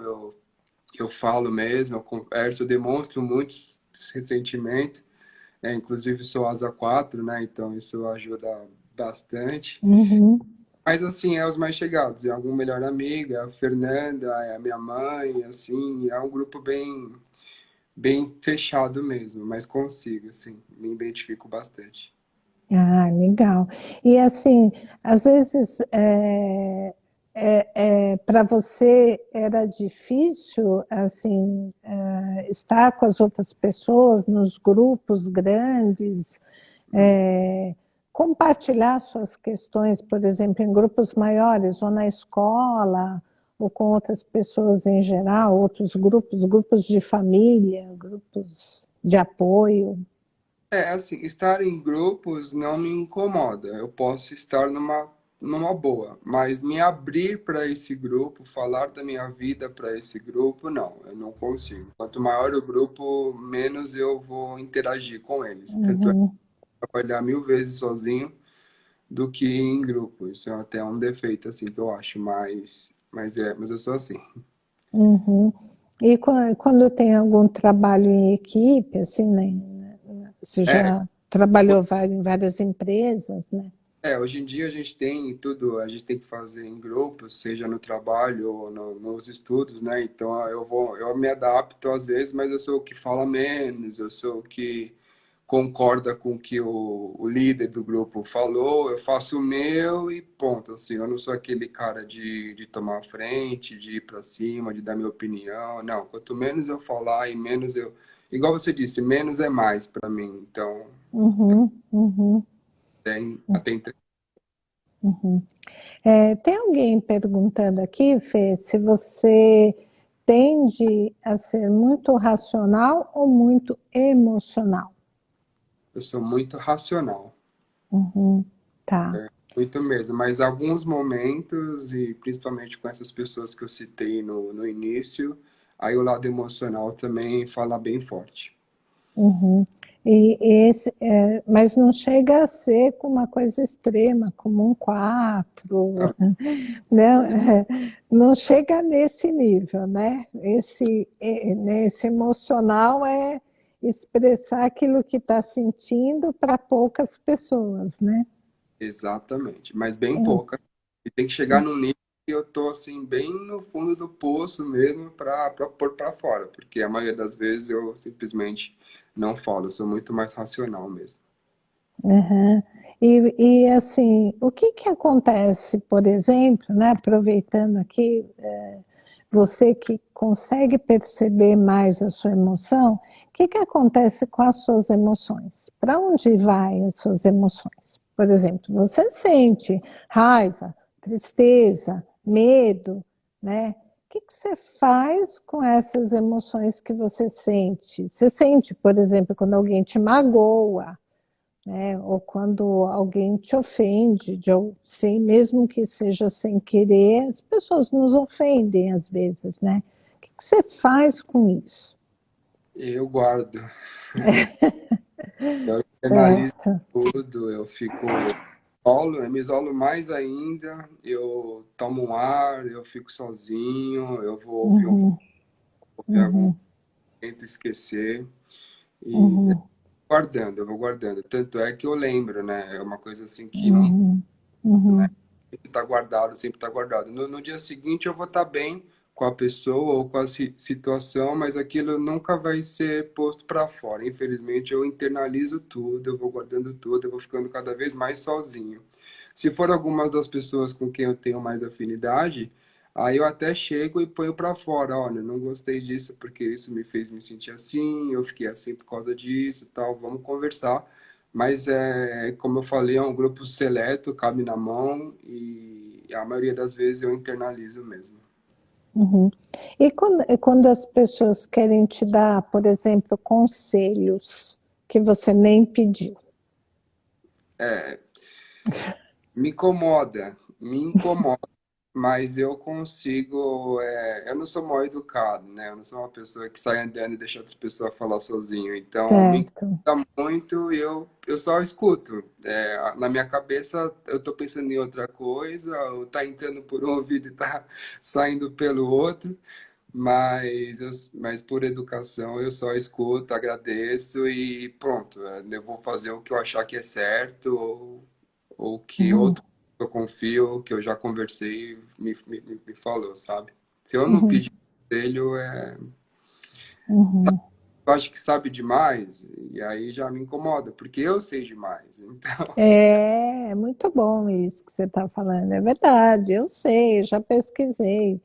eu falo mesmo, eu converso, eu demonstro muitos sentimentos. Inclusive sou asa 4, né? Então isso ajuda bastante. Uhum. Mas assim, é os mais chegados, é algum melhor amigo, é a Fernanda, é a minha mãe, assim, é um grupo bem fechado mesmo, mas consigo, assim, me identifico bastante. Ah, legal. E assim, às vezes para você era difícil assim estar com as outras pessoas nos grupos grandes, é, compartilhar suas questões, por exemplo, em grupos maiores ou na escola ou com outras pessoas em geral, outros grupos, grupos de família, grupos de apoio? Assim, estar em grupos não me incomoda. Eu posso estar numa boa, mas me abrir para esse grupo, falar da minha vida para esse grupo, não, eu não consigo. Quanto maior o grupo, menos eu vou interagir com eles. Tanto é que Uhum, eu trabalhar 1000 vezes sozinho do que em grupo. Isso é até um defeito, assim, que eu acho, mas eu sou assim. uhum. E quando tem algum trabalho em equipe, assim, né? Você É, já trabalhou em várias empresas, né? Hoje em dia a gente tem tudo, a gente tem que fazer em grupos, seja no trabalho ou nos estudos, né? Então eu me adapto às vezes, mas eu sou o que fala menos, eu sou o que concorda com o que o líder do grupo falou, eu faço o meu e ponto, assim, eu não sou aquele cara de tomar a frente, de ir para cima, de dar minha opinião, não, quanto menos eu falar e menos igual você disse, menos é mais para mim, então Uhum, uhum, até uhum. Tem alguém perguntando aqui, Fê, se você tende a ser muito racional ou muito emocional? eu sou muito racional. Uhum, tá. Muito mesmo, mas alguns momentos, e principalmente com essas pessoas que eu citei no início, aí o lado emocional também fala bem forte. Uhum. Mas não chega a ser com uma coisa extrema, como um 4, Ah, não, olha, não chega nesse nível, né? Esse emocional é expressar aquilo que está sentindo para poucas pessoas, né? exatamente, mas bem pouca. E tem que chegar num nível que eu tô assim, bem no fundo do poço mesmo para pôr para fora, porque a maioria das vezes eu simplesmente não falo, eu sou muito mais racional mesmo. Uhum. Assim, o que que acontece, por exemplo, né, aproveitando aqui, você que consegue perceber mais a sua emoção, o que que acontece com as suas emoções? Para onde vai as suas emoções? Por exemplo, você sente raiva, tristeza, medo, né? O que que você faz com essas emoções que você sente? Você sente, por exemplo, quando alguém te magoa, né? Ou quando alguém te ofende, sem, mesmo que seja sem querer, as pessoas nos ofendem às vezes, né? O que você faz com isso? Eu guardo, eu internalizo Certo. tudo, eu me isolo mais ainda, eu tomo um ar, eu fico sozinho, eu vou ouvir um pouco, Uhum, ouvir algum, uhum, tento esquecer e uhum, guardando, eu vou guardando. Tanto é que eu lembro, né? É uma coisa assim que não uhum, uhum, sempre está guardado, sempre está guardado. No dia seguinte eu vou estar bem com a pessoa ou com a situação, mas aquilo nunca vai ser posto para fora. Infelizmente eu internalizo tudo, eu vou guardando tudo, eu vou ficando cada vez mais sozinho. Se for alguma das pessoas com quem eu tenho mais afinidade, aí eu até chego e ponho para fora, olha, não gostei disso porque isso me fez me sentir assim, eu fiquei assim por causa disso, tal, vamos conversar. Mas como eu falei, é um grupo seleto, cabe na mão e a maioria das vezes eu internalizo mesmo. uhum. Quando as pessoas querem te dar, por exemplo, conselhos que você nem pediu? Me incomoda, mas eu consigo. Eu não sou mal educado, né? Eu não sou uma pessoa que sai andando e deixa outra pessoa falar sozinho. Então, me Certo. incomoda muito e eu só escuto. Na minha cabeça, eu tô pensando em outra coisa, ou tá entrando por um ouvido e tá saindo pelo outro. Mas por educação eu só escuto, agradeço e pronto. Eu vou fazer o que eu achar que é certo ou que Uhum, outro que eu confio, que eu já conversei, me falou, sabe? Se eu não uhum, pedir conselho, uhum. eu acho que sabe demais e aí já me incomoda, porque eu sei demais. Então, É muito bom isso que você está falando, é verdade, eu sei, já pesquisei,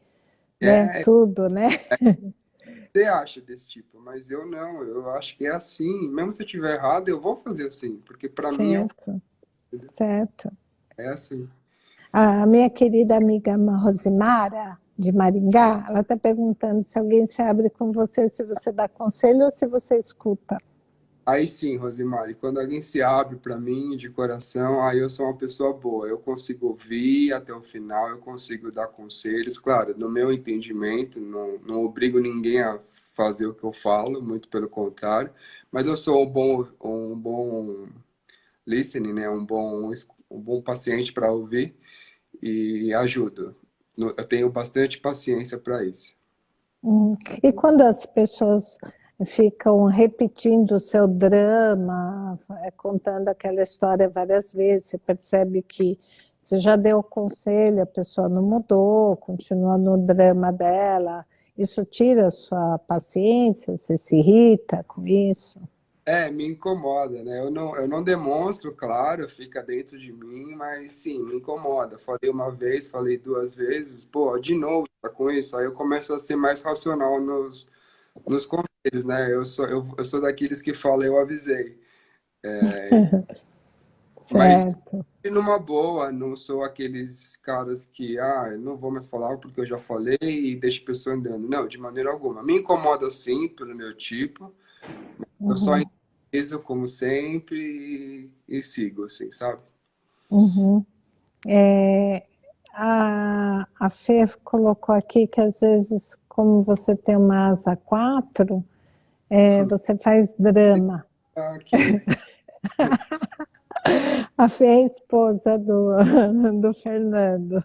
né? é, Tudo, né? você acha desse tipo, mas eu não, eu acho que é assim. Mesmo se eu tiver errado, eu vou fazer assim, porque para mim Certo, certo. é assim. A minha querida amiga Rosimara, de Maringá, ela está perguntando se alguém se abre com você, se você dá conselho ou se você escuta. Aí sim, Rosemary, quando alguém se abre para mim de coração, aí eu sou uma pessoa boa. Eu consigo ouvir até o final, eu consigo dar conselhos. Claro, no meu entendimento, não obrigo ninguém a fazer o que eu falo, muito pelo contrário. Mas eu sou um bom listening, né? Um bom paciente para ouvir e ajudo. Eu tenho bastante paciência para isso. E quando as pessoas ficam repetindo o seu drama, contando aquela história várias vezes, você percebe que você já deu o conselho, a pessoa não mudou, continua no drama dela, isso tira a sua paciência, você se irrita com isso? Me incomoda, né? Eu não demonstro, claro, fica dentro de mim, mas sim, me incomoda. Falei uma vez, falei duas vezes, pô, de novo, tá com isso? Aí eu começo a ser mais racional nos conselhos, né? Eu sou daqueles que falam, eu avisei. Mas Certo. numa boa, não sou aqueles caras que, eu não vou mais falar porque eu já falei e deixo a pessoa andando. Não, de maneira alguma. Me incomoda sim, pelo meu tipo. Eu só Uhum, analiso como sempre e sigo, assim, sabe? uhum. É, a Fê colocou aqui que às vezes, como você tem uma asa 4, você faz drama. Aqui, A Fê é a esposa do Fernando,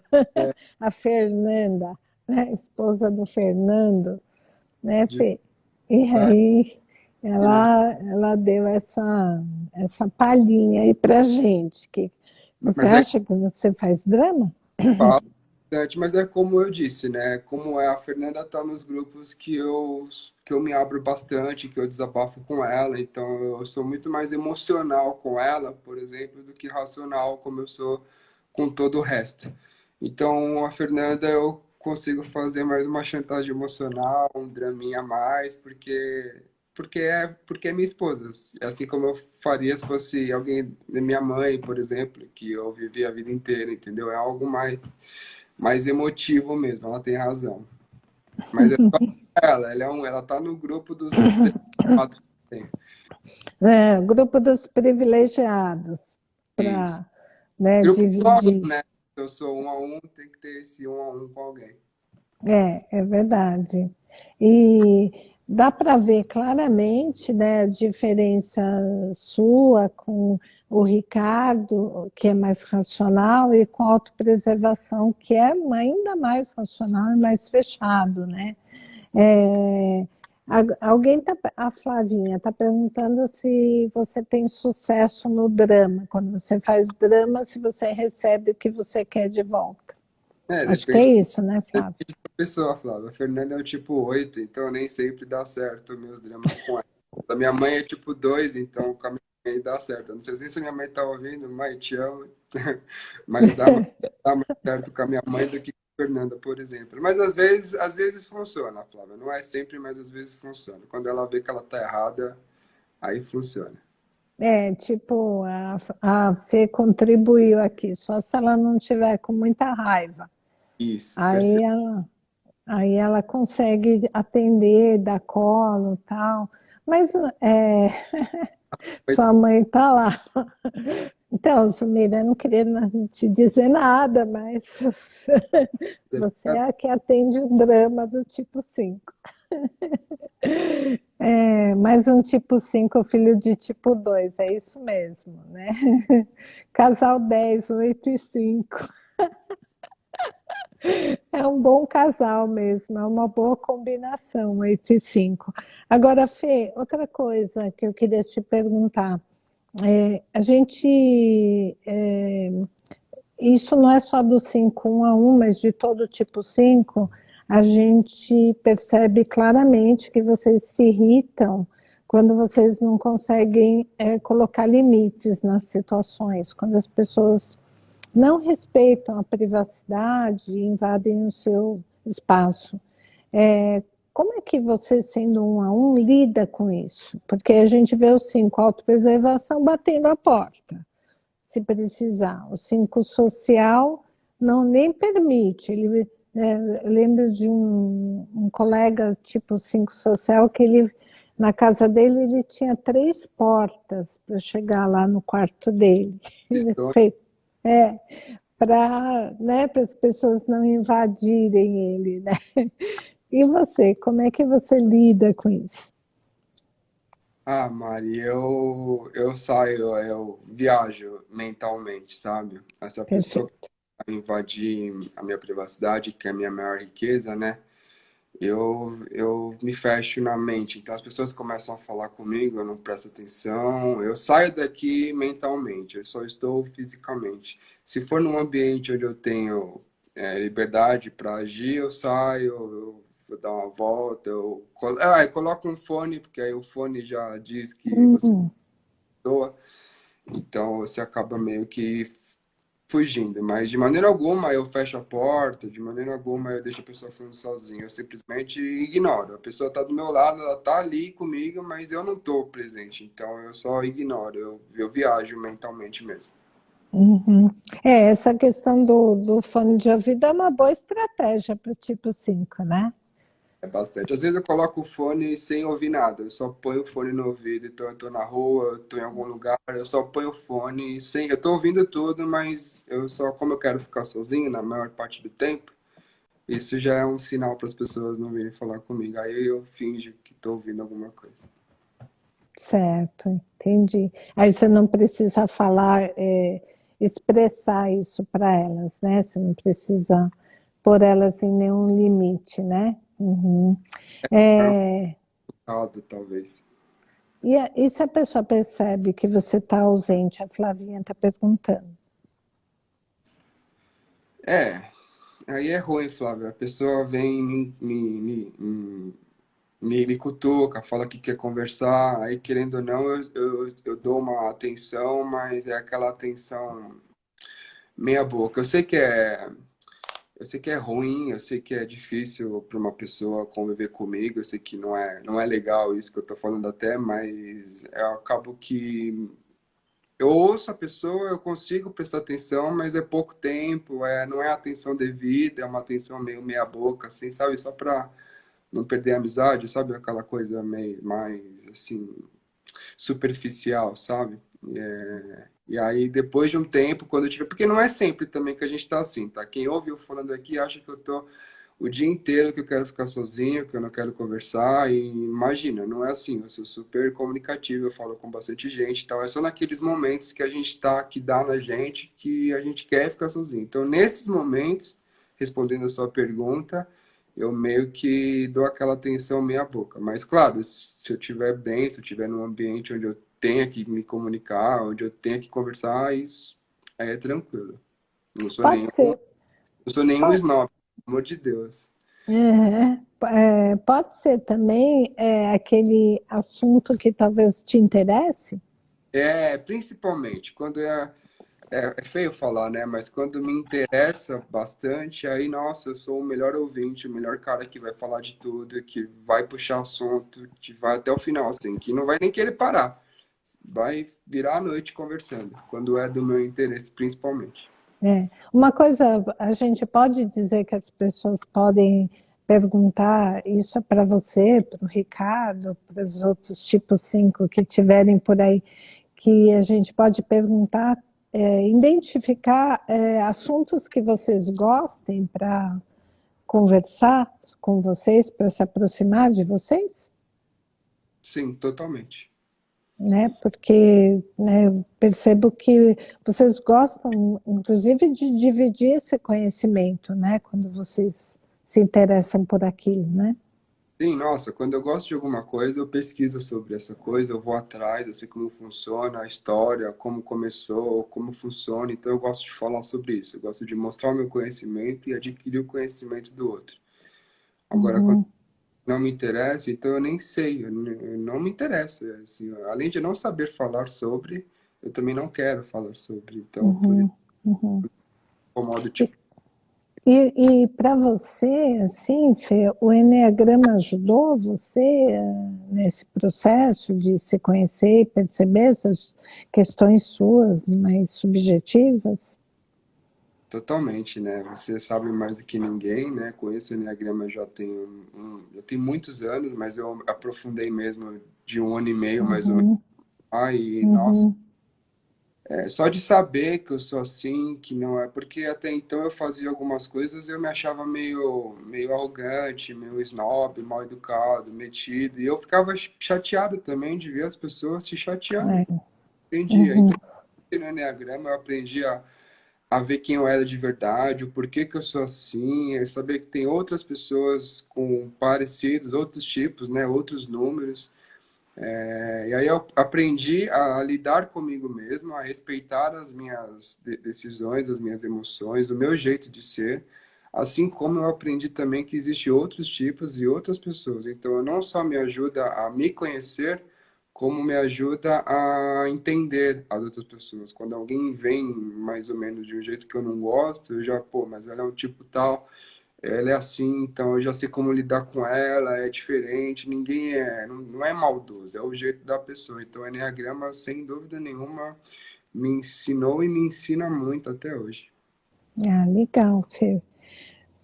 a Fernanda, né? Esposa do Fernando, né, de Fê? E verdade, aí não ela deu essa palhinha aí pra gente, que você mas é acha que você faz drama? bastante, mas é como eu disse, né? Como a Fernanda tá nos grupos que eu me abro bastante, que eu desabafo com ela, então eu sou muito mais emocional com ela, por exemplo, do que racional, como eu sou com todo o resto. Então, a Fernanda eu consigo fazer mais uma chantagem emocional, um draminha a mais, porque é minha esposa. Assim como eu faria se fosse alguém, minha mãe, por exemplo, que eu vivi a vida inteira, entendeu? É algo mais emotivo mesmo, ela tem razão. Mas é só ela tá no grupo dos quatro que tem. É, grupo dos privilegiados, Isso. para, né, Grupo um a um, dividir. né? Se eu sou um a um, tem que ter esse um a um com alguém. É verdade. E dá para ver claramente, né, a diferença sua com o Ricardo, que é mais racional, e com a autopreservação, que é ainda mais racional e mais fechado, né? É, alguém tá, a Flavinha está perguntando se você tem sucesso no drama. Quando você faz drama, se você recebe o que você quer de volta. Acho que é Depende, isso, né, Flávia? depende da pessoa, Flávia. A Fernanda é o tipo 8, então nem sempre dá certo meus dramas com ela. A minha mãe é tipo 2, então com a minha mãe dá certo. Eu não sei nem se a minha mãe tá ouvindo, mãe, te amo. Mas dá mais certo com a minha mãe do que com a Fernanda, por exemplo. Mas às vezes funciona, Flávia. Não é sempre, mas às vezes funciona. Quando ela vê que ela tá errada, aí funciona. Tipo, a Fê contribuiu aqui, só se ela não tiver com muita raiva. Isso, Aí perfeito. ela, aí ela consegue atender, dar colo e tal. Mas sua mãe está lá. Então, Sumira, eu não queria te dizer nada, mas você é a que atende o drama do tipo 5. Mais um tipo 5, filho de tipo 2, é isso mesmo, né? Casal 10, 8 e 5. É um bom casal mesmo, é uma boa combinação, 8 e 5. Agora, Fê, outra coisa que eu queria te perguntar. A gente, isso não é só do 5 1 a 1, mas de todo tipo 5, a gente percebe claramente que vocês se irritam quando vocês não conseguem colocar limites nas situações, quando as pessoas não respeitam a privacidade e invadem o seu espaço. Como é que você, sendo 1 a 1, lida com isso? Porque a gente vê o 5 autopreservação batendo a porta, se precisar. O 5 social não nem permite, ele Eu lembro de um colega tipo 5 social que ele, na casa dele, ele tinha 3 portas para chegar lá no quarto dele. Ele Estou- fez, é, para, né, para as pessoas não invadirem ele, né? E você, como é que você lida com isso? Ah, Mari, eu saio, eu viajo mentalmente, sabe? Essa pessoa que Perfeito. vai invadir a minha privacidade, que é a minha maior riqueza, né? Eu me fecho na mente. Então as pessoas começam a falar comigo, eu não presto atenção. Eu saio daqui mentalmente, eu só estou fisicamente. Se for num ambiente onde eu tenho liberdade para agir, eu saio, eu vou dar uma volta, eu coloco um fone, porque aí o fone já diz que você Hum. doa. Então você acaba meio que fugindo, mas de maneira alguma eu fecho a porta, de maneira alguma eu deixo a pessoa falando sozinha, eu simplesmente ignoro. A pessoa está do meu lado, ela está ali comigo, mas eu não estou presente, então eu só ignoro, eu viajo mentalmente mesmo. Uhum. Essa questão do fone de ouvido é uma boa estratégia para o tipo 5, né? É bastante. Às vezes eu coloco o fone sem ouvir nada, eu só ponho o fone no ouvido, então eu estou na rua, eu estou em algum lugar, eu só ponho o fone sem. Eu estou ouvindo tudo, mas eu só, como eu quero ficar sozinho na maior parte do tempo. Isso já é um sinal para as pessoas não virem falar comigo. Aí eu finjo que estou ouvindo alguma coisa. Certo, entendi. Aí você não precisa falar, expressar isso para elas, né? Você não precisa pôr elas em nenhum limite, né? Uhum. Era um É, caldo, talvez. e se a pessoa percebe que você está ausente, a Flavinha está perguntando. É, aí é ruim, Flávio. A pessoa vem me cutuca, fala que quer conversar. Aí, querendo ou não, eu dou uma atenção, mas é aquela atenção meia boca. Eu sei que é ruim, eu sei que é difícil para uma pessoa conviver comigo, eu sei que não é legal isso que eu tô falando até, mas eu acabo que eu ouço a pessoa, eu consigo prestar atenção, mas é pouco tempo, não é atenção devida, é uma atenção meio meia boca, assim, sabe? Só para não perder a amizade, sabe? Aquela coisa meio mais, assim, superficial, sabe? E aí, depois de um tempo, quando eu tiver. Porque não é sempre também que a gente tá assim, tá? Quem ouve eu falando aqui acha que eu tô o dia inteiro que eu quero ficar sozinho, que eu não quero conversar. E imagina, não é assim. Eu sou super comunicativo, eu falo com bastante gente e tal. É só naqueles momentos que a gente tá, que dá na gente, que a gente quer ficar sozinho. Então, nesses momentos, respondendo a sua pergunta, eu meio que dou aquela atenção meia boca. Mas, claro, se eu estiver bem, se eu estiver num ambiente onde eu tenha que me comunicar, onde eu tenha que conversar, isso aí é tranquilo. Não sou Pode nenhum, ser, não sou nenhum pode, snob, pelo amor de Deus. pode ser também aquele assunto que talvez te interesse. Principalmente, quando é feio falar, né? Mas quando me interessa bastante, aí, nossa, eu sou o melhor ouvinte, o melhor cara que vai falar de tudo, que vai puxar assunto, que vai até o final, assim, que não vai nem querer parar. Vai virar a noite conversando, quando é do meu interesse, principalmente. Uma coisa, a gente pode dizer que as pessoas podem perguntar, isso é para você, para o Ricardo, para os outros tipos 5 que tiverem por aí, que a gente pode perguntar, identificar assuntos que vocês gostem para conversar com vocês, para se aproximar de vocês? Sim, totalmente. Né? Porque, né, eu percebo que vocês gostam, inclusive, de dividir esse conhecimento, né? Quando vocês se interessam por aquilo, né? Sim, nossa, quando eu gosto de alguma coisa, eu pesquiso sobre essa coisa, eu vou atrás, eu sei como funciona a história, como começou, como funciona, então eu gosto de falar sobre isso, eu gosto de mostrar o meu conhecimento e adquirir o conhecimento do outro. Agora, quando Uhum, não me interessa, então eu nem sei, eu não me interessa, assim, além de não saber falar sobre, eu também não quero falar sobre, então por isso uhum, uhum. o modo E, tipo, e para você, assim, Fê, o Eneagrama ajudou você nesse processo de se conhecer e perceber essas questões suas mais subjetivas? Totalmente, né? Você sabe mais do que ninguém, né? Conheço o Enneagrama já tem já tem muitos anos, mas eu aprofundei mesmo de 1 ano e meio, mais ou menos. Uhum, E, nossa, uhum. só de saber que eu sou assim, que não é... Porque até então eu fazia algumas coisas e eu me achava meio arrogante, meio snob, mal educado, metido. E eu ficava chateado também de ver as pessoas se chateando. É, Entendi. uhum. No Enneagrama eu aprendi a ver quem eu era de verdade, o porquê que eu sou assim, saber que tem outras pessoas com parecidos, outros tipos, né, outros números. E aí eu aprendi a lidar comigo mesmo, a respeitar as minhas decisões, as minhas emoções, o meu jeito de ser, assim como eu aprendi também que existem outros tipos e outras pessoas. Então, não só me ajuda a me conhecer, como me ajuda a entender as outras pessoas. Quando alguém vem mais ou menos de um jeito que eu não gosto, eu já, pô, mas ela é um tipo tal, ela é assim, então eu já sei como lidar com ela, é diferente, ninguém não é maldoso, é o jeito da pessoa. Então, o Enneagrama, sem dúvida nenhuma, me ensinou e me ensina muito até hoje. Ah, legal, Fê.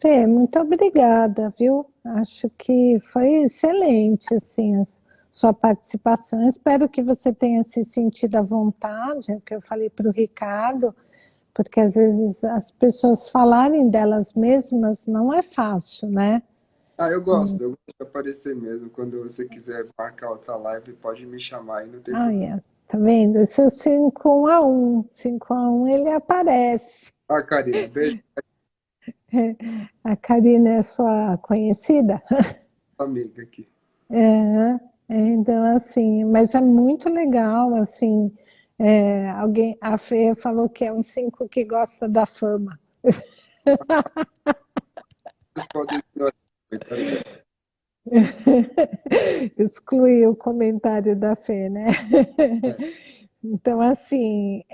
Fê, muito obrigada, viu? Acho que foi excelente, assim, a sua participação. Espero que você tenha se sentido à vontade, é o que eu falei para o Ricardo, porque às vezes as pessoas falarem delas mesmas não é fácil, né? Eu gosto de aparecer mesmo. Quando você quiser marcar outra live, pode me chamar aí, não tem Ah, problema. é. Tá vendo? Esse é o 5 a 1. 5 a 1 ele aparece. Ah, Karina, beijo, A Karina é sua conhecida? amiga aqui. É, então assim, mas é muito legal, assim, a Fê falou que é um 5 que gosta da fama. Vocês podem ignorar o comentário dela. Excluir o comentário da Fê, né? É. Então, assim,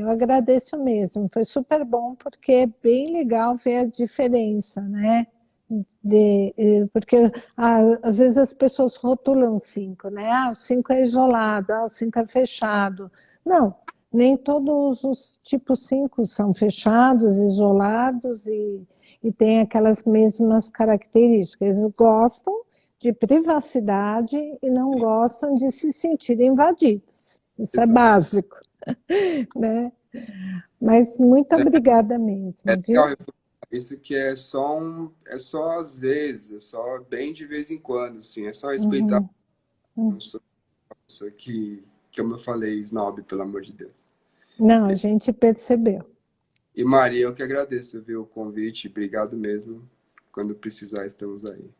eu agradeço mesmo, foi super bom, porque é bem legal ver a diferença, né? Porque às vezes as pessoas rotulam 5, né? Ah, o 5 é isolado, o 5 é fechado. Não, nem todos os tipos 5 são fechados, isolados e têm aquelas mesmas características. Eles gostam de privacidade e não gostam de se sentir invadidos. Isso é Exato. básico, né? Mas muito É, obrigada é mesmo, legal viu? reforçar isso que é só às vezes, é só bem de vez em quando, assim, é só respeitar. Uhum, uhum. Não sou uma pessoa que, como eu falei, snob, pelo amor de Deus. Não, a gente percebeu. E Maria, eu que agradeço, viu, o convite. Obrigado mesmo. Quando precisar, estamos aí.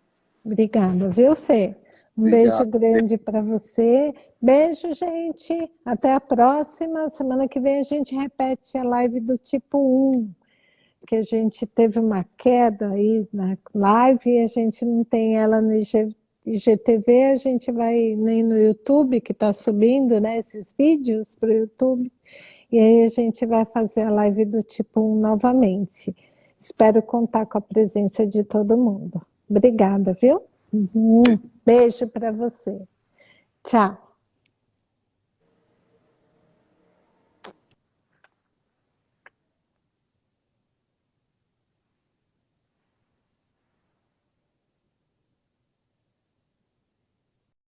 Obrigada, viu, Fê? Um beijo Obrigado. grande para você. Beijo, gente. Até a próxima. Semana que vem a gente repete a live do tipo 1, que a gente teve uma queda aí na live e a gente não tem ela no IGTV, a gente vai nem no YouTube, que está subindo, né, esses vídeos para o YouTube, e aí a gente vai fazer a live do tipo 1 novamente. Espero contar com a presença de todo mundo. Obrigada, viu? Beijo para você. Tchau.